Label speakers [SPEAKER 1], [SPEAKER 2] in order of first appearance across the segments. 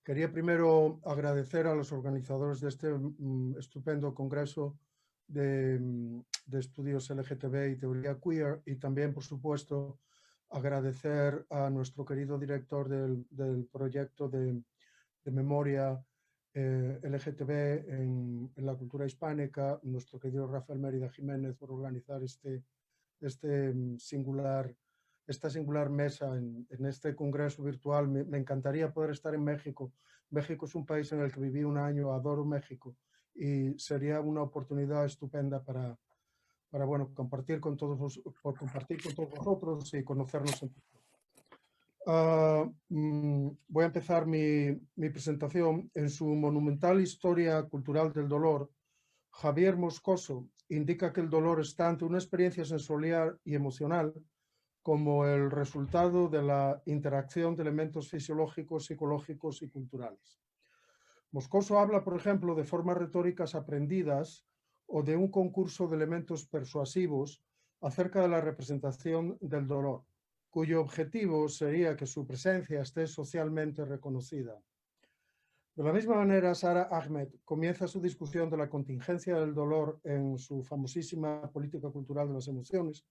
[SPEAKER 1] Quería primero agradecer a los organizadores de este estupendo congreso de estudios LGTB y teoría queer, y también, por supuesto, agradecer a nuestro querido director del proyecto de memoria LGTB en la cultura hispánica, nuestro querido Rafael Mérida Jiménez, por organizar esta singular mesa en este congreso virtual. Me encantaría poder estar en México. México es un país en el que viví un año, adoro México, y sería una oportunidad estupenda para bueno, compartir con todos vosotros y conocernos en persona. Voy a empezar mi presentación. En su monumental Historia cultural del dolor, Javier Moscoso indica que el dolor es tanto una experiencia sensorial y emocional como el resultado de la interacción de elementos fisiológicos, psicológicos y culturales. Moscoso habla, por ejemplo, de formas retóricas aprendidas o de un concurso de elementos persuasivos acerca de la representación del dolor, cuyo objetivo sería que su presencia esté socialmente reconocida. De la misma manera, Sara Ahmed comienza su discusión de la contingencia del dolor en su famosísima Política cultural de las emociones,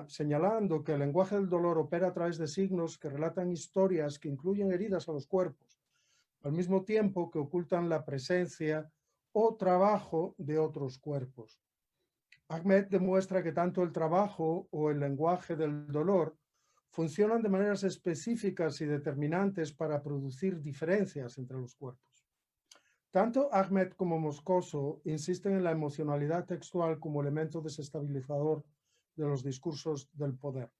[SPEAKER 1] señalando que el lenguaje del dolor opera a través de signos que relatan historias que incluyen heridas a los cuerpos, al mismo tiempo que ocultan la presencia o trabajo de otros cuerpos. Ahmed demuestra que tanto el trabajo o el lenguaje del dolor funcionan de maneras específicas y determinantes para producir diferencias entre los cuerpos. Tanto Ahmed como Moscoso insisten en la emocionalidad textual como elemento desestabilizador de los discursos del poder.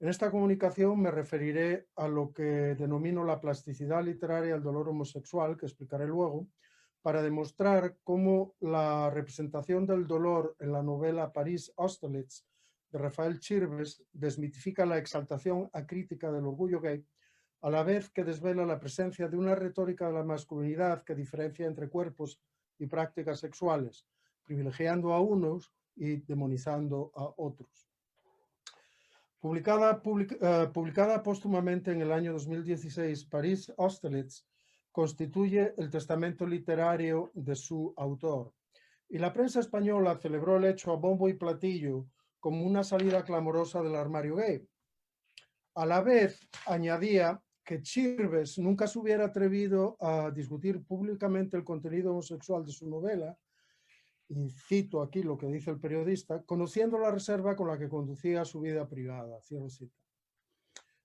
[SPEAKER 1] En esta comunicación me referiré a lo que denomino la plasticidad literaria del dolor homosexual, que explicaré luego, para demostrar cómo la representación del dolor en la novela París Austerlitz de Rafael Chirves desmitifica la exaltación acrítica del orgullo gay, a la vez que desvela la presencia de una retórica de la masculinidad que diferencia entre cuerpos y prácticas sexuales, privilegiando a unos y demonizando a otros. Publicada póstumamente en el año 2016, París Austerlitz constituye el testamento literario de su autor, y la prensa española celebró el hecho a bombo y platillo como una salida clamorosa del armario gay. A la vez, añadía que Chirves nunca se hubiera atrevido a discutir públicamente el contenido homosexual de su novela, y cito aquí lo que dice el periodista, conociendo la reserva con la que conducía su vida privada. Cierro cita.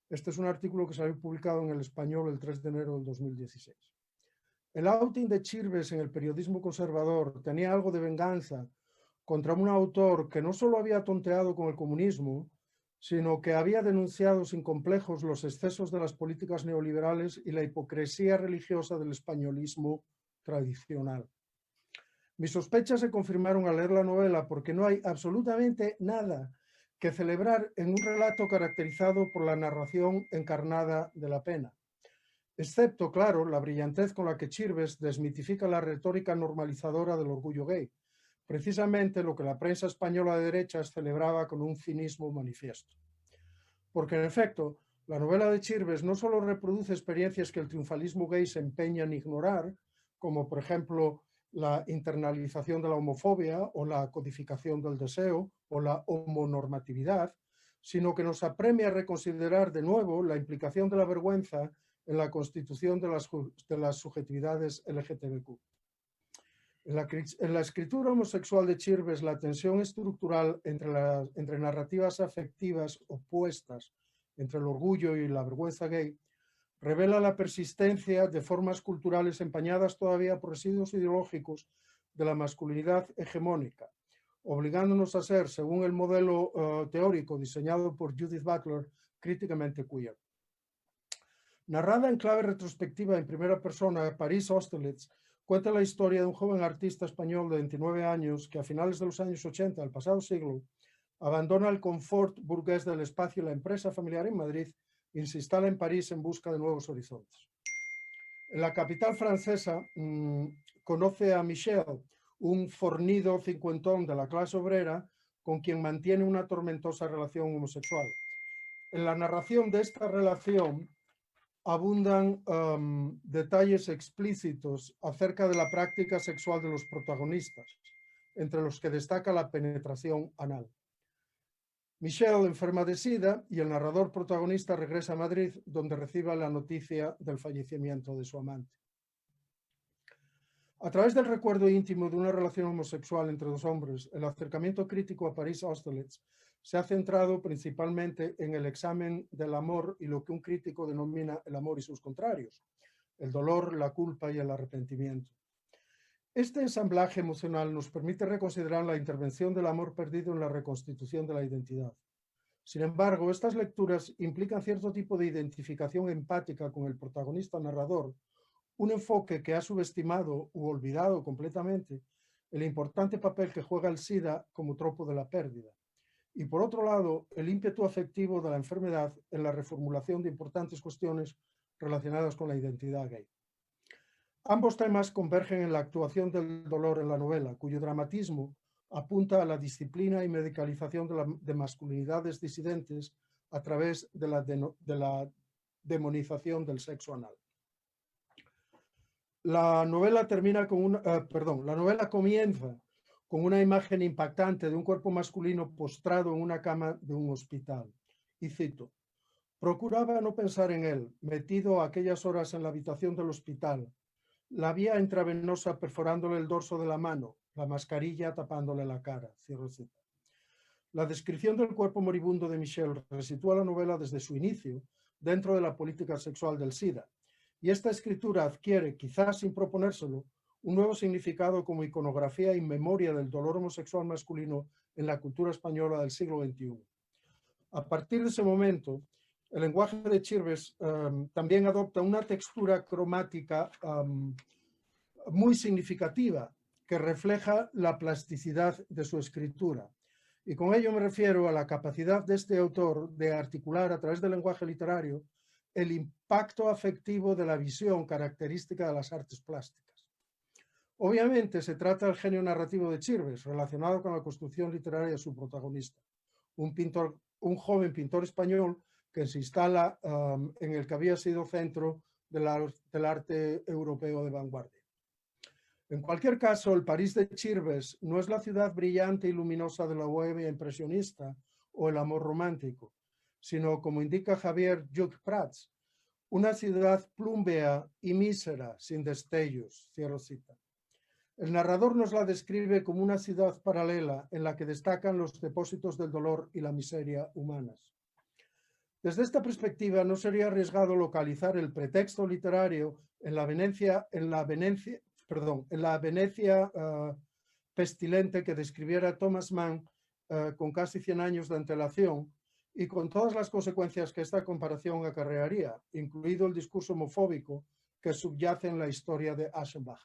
[SPEAKER 1] Este es un artículo que salió publicado en El Español el 3 de enero del 2016. El outing de Chirves en el periodismo conservador tenía algo de venganza contra un autor que no solo había tonteado con el comunismo, sino que había denunciado sin complejos los excesos de las políticas neoliberales y la hipocresía religiosa del españolismo tradicional. Mis sospechas se confirmaron al leer la novela porque no hay absolutamente nada que celebrar en un relato caracterizado por la narración encarnada de la pena, excepto, claro, la brillantez con la que Chirves desmitifica la retórica normalizadora del orgullo gay, precisamente lo que la prensa española de derechas celebraba con un cinismo manifiesto. Porque, en efecto, la novela de Chirves no solo reproduce experiencias que el triunfalismo gay se empeña en ignorar, como, por ejemplo, la internalización de la homofobia o la codificación del deseo o la homonormatividad, sino que nos apremia a reconsiderar de nuevo la implicación de la vergüenza en la constitución de las subjetividades LGTBQ. En la escritura homosexual de Chirves, la tensión estructural entre narrativas afectivas opuestas, entre el orgullo y la vergüenza gay, revela la persistencia de formas culturales empañadas todavía por residuos ideológicos de la masculinidad hegemónica, obligándonos a ser, según el modelo teórico diseñado por Judith Butler, críticamente queer. Narrada en clave retrospectiva en primera persona, París Austerlitz cuenta la historia de un joven artista español de 29 años que a finales de los años 80 del pasado siglo abandona el confort burgués del espacio y la empresa familiar en Madrid y se instala en París en busca de nuevos horizontes. En la capital francesa conoce a Michel, un fornido cincuentón de la clase obrera con quien mantiene una tormentosa relación homosexual. En la narración de esta relación abundan detalles explícitos acerca de la práctica sexual de los protagonistas, entre los que destaca la penetración anal. Michelle enferma de SIDA y el narrador protagonista regresa a Madrid, donde recibe la noticia del fallecimiento de su amante. A través del recuerdo íntimo de una relación homosexual entre dos hombres, el acercamiento crítico a Paris Austerlitz se ha centrado principalmente en el examen del amor y lo que un crítico denomina el amor y sus contrarios, el dolor, la culpa y el arrepentimiento. Este ensamblaje emocional nos permite reconsiderar la intervención del amor perdido en la reconstitución de la identidad. Sin embargo, estas lecturas implican cierto tipo de identificación empática con el protagonista narrador, un enfoque que ha subestimado u olvidado completamente el importante papel que juega el SIDA como tropo de la pérdida. Y por otro lado, el ímpetu afectivo de la enfermedad en la reformulación de importantes cuestiones relacionadas con la identidad gay. Ambos temas convergen en la actuación del dolor en la novela, cuyo dramatismo apunta a la disciplina y medicalización de masculinidades disidentes a través de la demonización del sexo anal. La novela comienza con una imagen impactante de un cuerpo masculino postrado en una cama de un hospital. Y cito: procuraba no pensar en él, metido a aquellas horas en la habitación del hospital, la vía intravenosa perforándole el dorso de la mano, la mascarilla tapándole la cara. Cierro cita. La descripción del cuerpo moribundo de Michelle resitúa la novela desde su inicio dentro de la política sexual del SIDA, y esta escritura adquiere, quizás sin proponérselo, un nuevo significado como iconografía y memoria del dolor homosexual masculino en la cultura española del siglo XXI. A partir de ese momento, el lenguaje de Chirves también adopta una textura cromática muy significativa que refleja la plasticidad de su escritura. Y con ello me refiero a la capacidad de este autor de articular a través del lenguaje literario el impacto afectivo de la visión característica de las artes plásticas. Obviamente se trata del genio narrativo de Chirves, relacionado con la construcción literaria de su protagonista, un joven pintor español que se instala en el que había sido centro del arte europeo de vanguardia. En cualquier caso, el París de Chirves no es la ciudad brillante y luminosa de la bohemia impresionista o el amor romántico, sino, como indica Javier Lluch Prats, una ciudad plúmbea y mísera, sin destellos. Cierro cita. El narrador nos la describe como una ciudad paralela en la que destacan los depósitos del dolor y la miseria humanas. Desde esta perspectiva, no sería arriesgado localizar el pretexto literario en la Venecia pestilente que describiera Thomas Mann con casi 100 años de antelación y con todas las consecuencias que esta comparación acarrearía, incluido el discurso homofóbico que subyace en la historia de Aschenbach.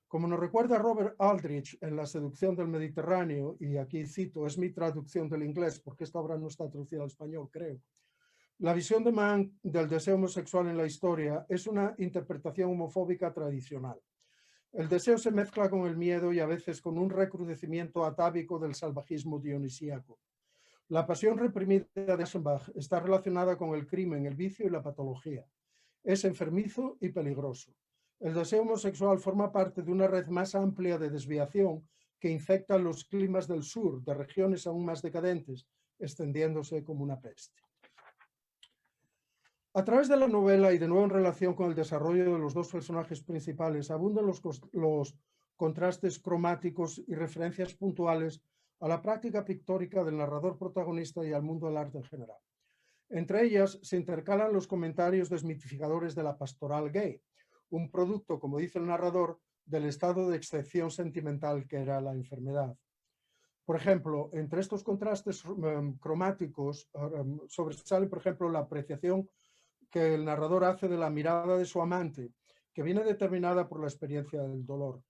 [SPEAKER 1] Como nos recuerda Robert Aldrich en La seducción del Mediterráneo, y aquí cito, es mi traducción del inglés porque esta obra no está traducida al español, creo. La visión de Mann del deseo homosexual en la historia es una interpretación homofóbica tradicional. El deseo se mezcla con el miedo y a veces con un recrudecimiento atávico del salvajismo dionisíaco. La pasión reprimida de Aschenbach está relacionada con el crimen, el vicio y la patología. Es enfermizo y peligroso. El deseo homosexual forma parte de una red más amplia de desviación que infecta los climas del sur, de regiones aún más decadentes, extendiéndose como una peste. A través de la novela y de nuevo en relación con el desarrollo de los dos personajes principales, abundan los contrastes cromáticos y referencias puntuales a la práctica pictórica del narrador protagonista y al mundo del arte en general. Entre ellas se intercalan los comentarios desmitificadores de la pastoral gay, un producto, como dice el narrador, del estado de excepción sentimental que era la enfermedad. Por ejemplo, entre estos contrastes cromáticos sobresale, por ejemplo, la apreciación que el narrador hace de la mirada de su amante, que viene determinada por la experiencia del dolor.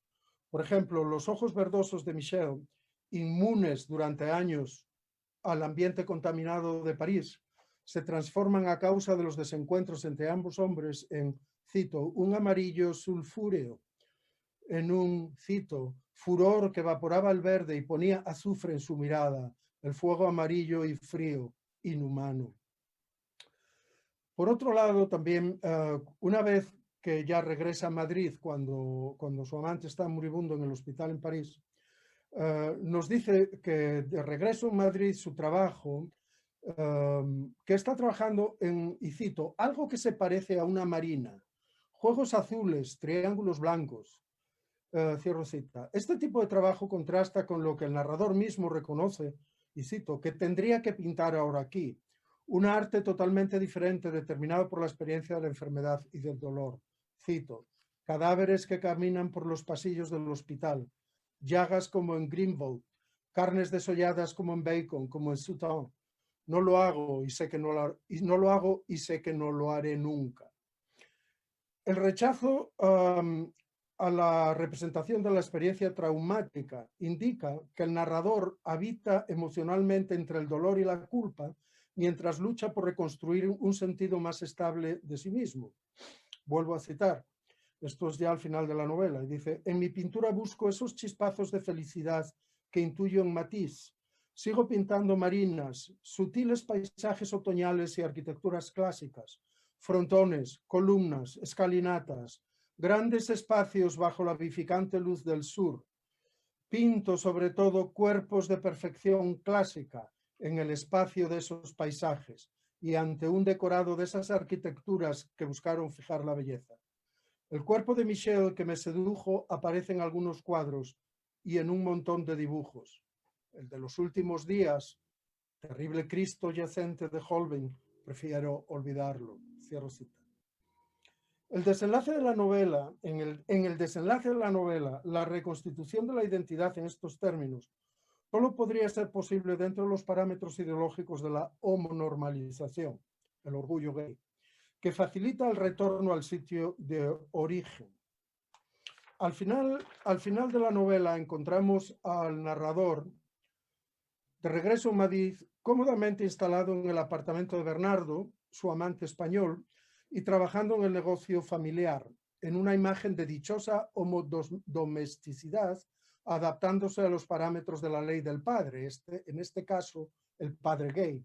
[SPEAKER 1] Por ejemplo, los ojos verdosos de Michelle, inmunes durante años al ambiente contaminado de París, se transforman a causa de los desencuentros entre ambos hombres en, cito, un amarillo sulfúreo, en un, cito, furor que evaporaba el verde y ponía azufre en su mirada, el fuego amarillo y frío, inhumano. Por otro lado, también, una vez que ya regresa a Madrid, cuando su amante está moribundo en el hospital en París, nos dice que de regreso en Madrid su trabajo, que está trabajando en, y cito, algo que se parece a una marina, juegos azules, triángulos blancos, cierro cita. Este tipo de trabajo contrasta con lo que el narrador mismo reconoce, y cito, que tendría que pintar ahora aquí, un arte totalmente diferente determinado por la experiencia de la enfermedad y del dolor. Cito, cadáveres que caminan por los pasillos del hospital, llagas como en Greenwald, carnes desolladas como en Bacon, como en Sutton. No lo hago y sé que no lo hago y sé que no lo haré nunca. El rechazo a la representación de la experiencia traumática indica que el narrador habita emocionalmente entre el dolor y la culpa mientras lucha por reconstruir un sentido más estable de sí mismo. Vuelvo a citar, esto es ya al final de la novela, y dice, en mi pintura busco esos chispazos de felicidad que intuyo en Matisse. Sigo pintando marinas, sutiles paisajes otoñales y arquitecturas clásicas, frontones, columnas, escalinatas, grandes espacios bajo la vivificante luz del sur. Pinto sobre todo cuerpos de perfección clásica en el espacio de esos paisajes y ante un decorado de esas arquitecturas que buscaron fijar la belleza. El cuerpo de Michel que me sedujo aparece en algunos cuadros y en un montón de dibujos. El de los últimos días, terrible Cristo yacente de Holbein, prefiero olvidarlo. Cierro cita. El desenlace de la novela, en el desenlace de la novela, la reconstitución de la identidad en estos términos solo podría ser posible dentro de los parámetros ideológicos de la homonormalización, el orgullo gay, que facilita el retorno al sitio de origen. Al final de la novela encontramos al narrador de regreso a Madrid, cómodamente instalado en el apartamento de Bernardo, su amante español, y trabajando en el negocio familiar, en una imagen de dichosa homodomesticidad, adaptándose a los parámetros de la ley del padre, en este caso, el padre gay.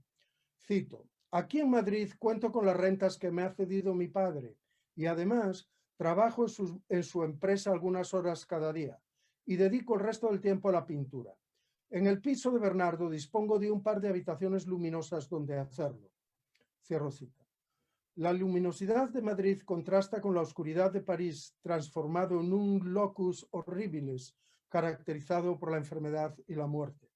[SPEAKER 1] Cito, aquí en Madrid cuento con las rentas que me ha cedido mi padre y además trabajo en su empresa algunas horas cada día y dedico el resto del tiempo a la pintura. En el piso de Bernardo dispongo de un par de habitaciones luminosas donde hacerlo. Cierro cita. La luminosidad de Madrid contrasta con la oscuridad de París, transformado en un locus horribilis, caracterizado por la enfermedad y la muerte.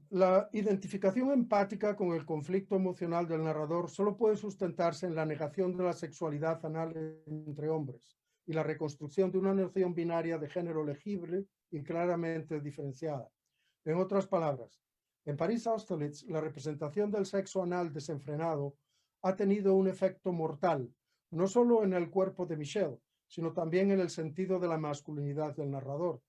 [SPEAKER 1] La identificación empática con el conflicto emocional del narrador solo puede sustentarse en la negación de la sexualidad anal entre hombres y la reconstrucción de una noción binaria de género legible y claramente diferenciada. En otras palabras, en París Austerlitz, la representación del sexo anal desenfrenado ha tenido un efecto mortal, no solo en el cuerpo de Michel, sino también en el sentido de la masculinidad del narrador.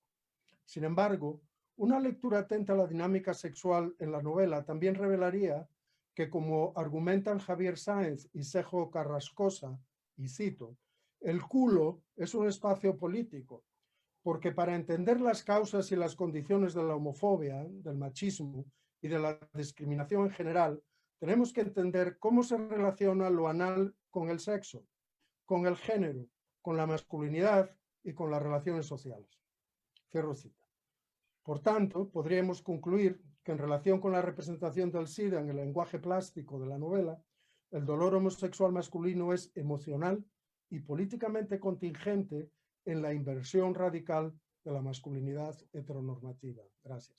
[SPEAKER 1] Sin embargo, una lectura atenta a la dinámica sexual en la novela también revelaría que, como argumentan Javier Sáenz y Sergio Carrascosa, y cito, el culo es un espacio político, porque para entender las causas y las condiciones de la homofobia, del machismo y de la discriminación en general, tenemos que entender cómo se relaciona lo anal con el sexo, con el género, con la masculinidad y con las relaciones sociales. Cierro cita. Por tanto, podríamos concluir que en relación con la representación del SIDA en el lenguaje plástico de la novela, el dolor homosexual masculino es emocional y políticamente contingente en la inversión radical de la masculinidad heteronormativa. Gracias.